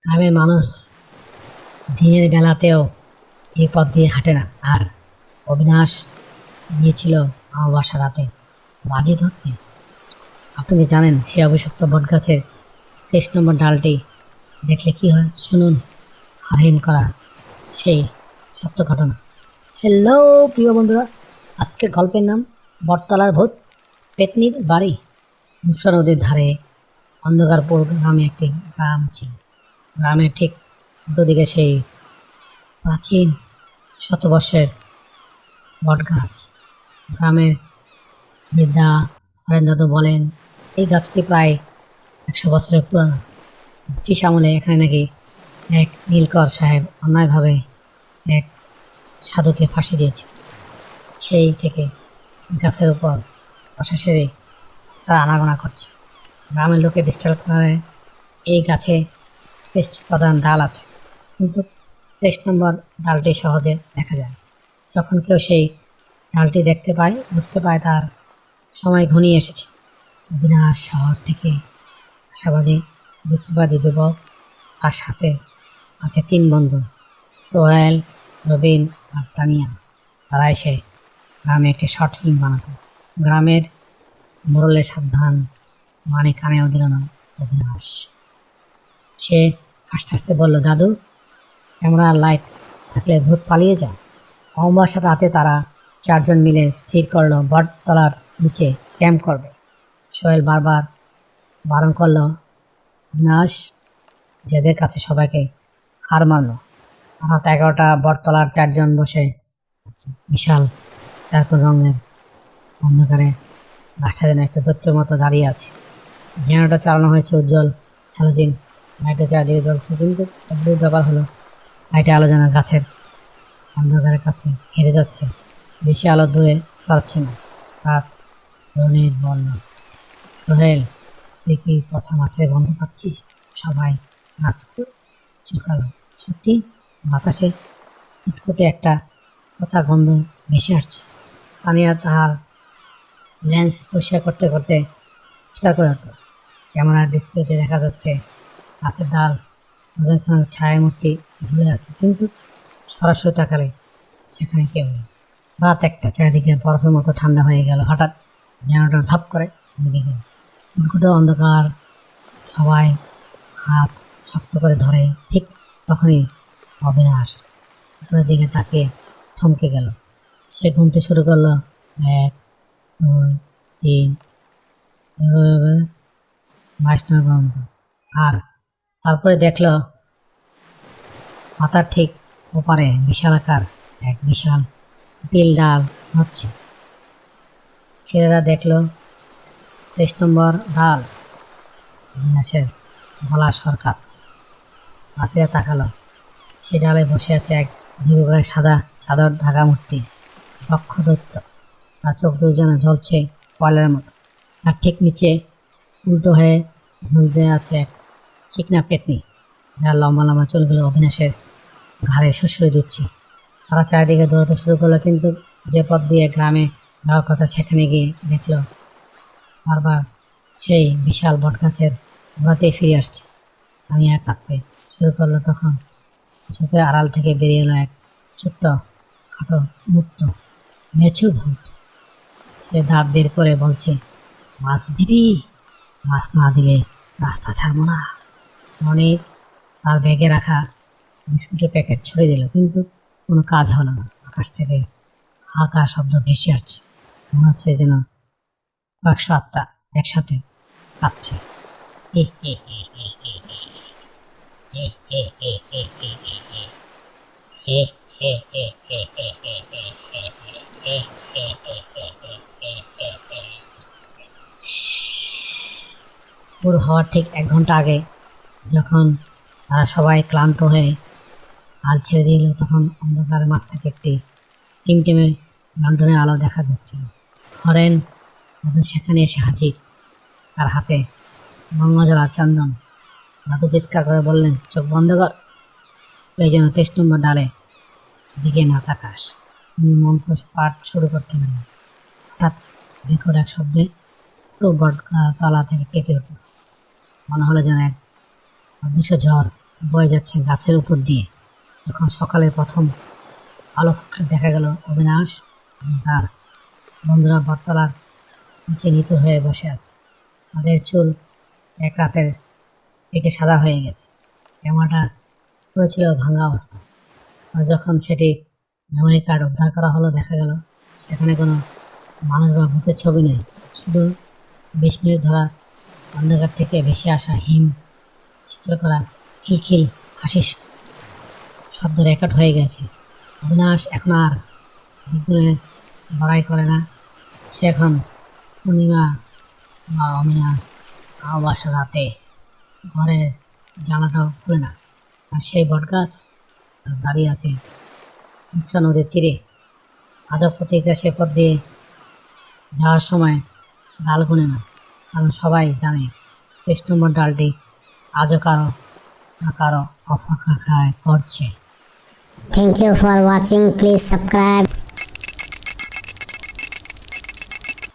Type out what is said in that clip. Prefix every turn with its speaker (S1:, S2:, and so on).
S1: গ্রামের মানুষ দিনের বেলাতেও এই পথ দিয়ে হাঁটে না। আর অবিনাশ গিয়েছিল অমাবস্যা রাতে বাজি ধরতে। আপনি কি জানেন সে অভিশপ্ত বটগাছের 23 নম্বর ডালটি দেখলে কি হয়? শুনুন হারিম করা সেই সত্য ঘটনা। হ্যালো প্রিয় বন্ধুরা, আজকের গল্পের নাম বটতলার ভূত। পেতনির বাড়ি। মুসা নদীর ধারে অন্ধকারপুর নামে একটি গ্রাম ছিল। গ্রামের ঠিক উল্টো দিকে সেই প্রাচীন শতবর্ষের বটগাছ। গ্রামের বৃদ্ধা হরেন দাদু বলেন এই গাছটি প্রায় 100 বছরের পুরানো। ব্রিটিশ আমলে এখানে নাকি এক নীলকর সাহেব অন্যায়ভাবে এক সাধুকে ফাঁসি দিয়েছে। সেই থেকে গাছের উপর অশেষেরই তারা আনাগোনা করছে। গ্রামের লোকে বিশ্বাস করে এই গাছে 23টি প্রধান ডাল আছে, কিন্তু 23 নম্বর ডালটি সহজে দেখা যায়। যখন কেউ সেই ডালটি দেখতে পায় বুঝতে পায় তার সময় ঘনিয়ে এসেছে। অবিনাশ শহর থেকে আশাবাদী যুক্তিবাদী যুবক, তার সাথে আছে 3 বন্ধু, সোহেল, রবিন আর তানিয়া। তারা এসে গ্রামে একটি শর্ট ফিল্ম বানাতো। গ্রামের মোড়লের সাবধান মানে কানেও দিল না অবিনাশ। সে আস্তে আস্তে বলল, দাদু, ক্যামেরা লাইট থাকলে ভূত পালিয়ে যায়। অমাবস্যার রাতে তারা 4জন মিলে স্থির করলো বটতলার নিচে ক্যাম্প করবে। সোহেল বারবার বারণ করলো অবিনাশ, যাদের কাছে সবাইকে হার মারলো। রাত 11টা, বটতলার 4জন বসে আছে। বিশাল চারকোল রঙের অন্ধকারে গাছটা যেন একটা দৈত্যের মতো দাঁড়িয়ে আছে। জেনারেটর চালানো হয়েছে উজ্জ্বল হ্যালোজিন লাইটে চারদিকে জ্বলছে, কিন্তু অদ্ভুত ব্যাপার হলো লাইটে আলো যেন গাছের অন্ধকারের কাছে হেরে যাচ্ছে, বেশি আলো দূরে ছড়াচ্ছে না। রাত রনির বলল, সোহেল, তুই কি পচা মাছের গন্ধ পাচ্ছিস? সবাই নাচ চুকালো। সত্যি বাতাসে ফুটফুটে একটা পচা গন্ধ ভেসে আসছে। তানিয়া তাহার লেন্স পরিষ্কার করতে করতে চিৎকার করে উঠল। ক্যামেরার ডিসপ্লেতে দেখা যাচ্ছে গাছের ডাল ছায়ামূর্তি ঝুলে আছে, কিন্তু সরাসরি তাকালে সেখানে কেউ নেই। রাত 1টা, চারিদিকে বরফের মতো ঠান্ডা হয়ে গেল। হঠাৎ জেনারেটর ধাপ করে নিভে গেল। উল্কুটে অন্ধকার, সবাই হাত শক্ত করে ধরে। ঠিক তখনই অবিনাশ উপরের দিকে তাকিয়ে থমকে গেল। সে গুনতে শুরু করলো, 1, 2, 3, এভাবে 22 নম্বর পর্যন্ত। আর তারপরে দেখলো মাথার ঠিক ওপারে বিশালাকার এক বিশাল বিল ডাল হচ্ছে। ছেলেরা দেখলো 23 নম্বর ডাল। অবিনাশের গলা সরকাচ্ছে। বাকিরা তাকালো। সে ডালে বসে আছে এক দীর্ঘকায় সাদা চাদর ঢাকা মূর্তি, বক্ষ দৈত্য। তার চোখ দুটো যেন জ্বলছে কয়লার মতো। আর ঠিক নিচে উল্টো হয়ে ঝুলতে আছে এক চিকনা পেতনি, যার লম্বা লম্বা চুলগুলো অবিনাশের ঘাড়ে শুশুরে দিচ্ছে। তারা চারিদিকে দৌড়াতে শুরু করলো, কিন্তু যে পথ দিয়ে গ্রামে যাওয়ার কথা সেখানে গিয়ে দেখলো বারবার সেই বিশাল বটগাছের গোড়াতেই ফিরে আসছে। আমি এক কাঁদতে শুরু করলো। তখন চোখের আড়াল থেকে বেরিয়ে এলো এক ছোট্ট খাটো মুক্ত মেছু ভূত। সে দাঁত বের করে বলছে, মাছ দিবি? মাছ না দিলে রাস্তা ছাড়বো না। অনেক তার ব্যাগে রাখা বিস্কুটের প্যাকেট ছড়ে দিল, কিন্তু কোনো কাজ হলো না। আকাশ থেকে হালকা শব্দ ভেসে আসছে, মনে হচ্ছে যেন কয়েকশো আত্মা একসাথে কাঁপছে। পুরো হওয়ার ঠিক 1 ঘন্টা আগে, যখন তারা সবাই ক্লান্ত হয়ে হাল ছেড়ে দিল, তখন অন্ধকারের মাছ থেকে একটি টিমটিমে লন্ডনের আলো দেখা যাচ্ছিল। হরেন দাদু সেখানে এসে হাজির, তার হাতে গঙ্গাজলা চন্দন। দাদু চিৎকার করে বললেন, চোখ বন্ধ কর, তুই যেন 23 নম্বর ডালে দিকে না তাকাস। তিনি মন্ত্র পাঠ শুরু করতে গেলেন। হঠাৎ বিকট এক শব্দে পুরো বটতলা থেকে কেঁপে উঠল। মনে হলো যেন এক অদৃশ্য ঝড় বয়ে যাচ্ছে গাছের উপর দিয়ে। যখন সকালের প্রথম আলো ফুটে দেখা গেল অবিনাশ এবং তার বন্ধুরা বটতলার নিচে নিতু হয়ে বসে আছে। তাদের চুল এক রাতের পেকে সাদা হয়ে গেছে, ক্যামেরাটা পড়েছিল ভাঙা অবস্থা। আর যখন সেটি মেমোরি কার্ড উদ্ধার করা হলো, দেখা গেল সেখানে কোনো মানুষ বা ভূতের ছবি নেই, শুধু 20 মিনিট ধরা অন্ধকার থেকে ভেসে আসা হিম শীতল করা খিলখিল হাসির শব্দ রেকর্ড হয়ে গেছে। অবিনাশ এখন আর বিজ্ঞানে বড়াই করে না, সে এখন পূর্ণিমা বা অমাবস্যা রাতে ঘরের জানাটাও খুলে না, আর সেই বটগাছ দাঁড়িয়ে আছে রূপসা নদীর তীরে। আজব প্রতিক্রিয়া সে পথ দিয়ে যাওয়ার সময় ডাল গুনে না, কারণ সবাই জানে 23 নম্বর ডালটি আজও কারো না কারো অপেক্ষা করছে।
S2: Thank you for watching. Please subscribe.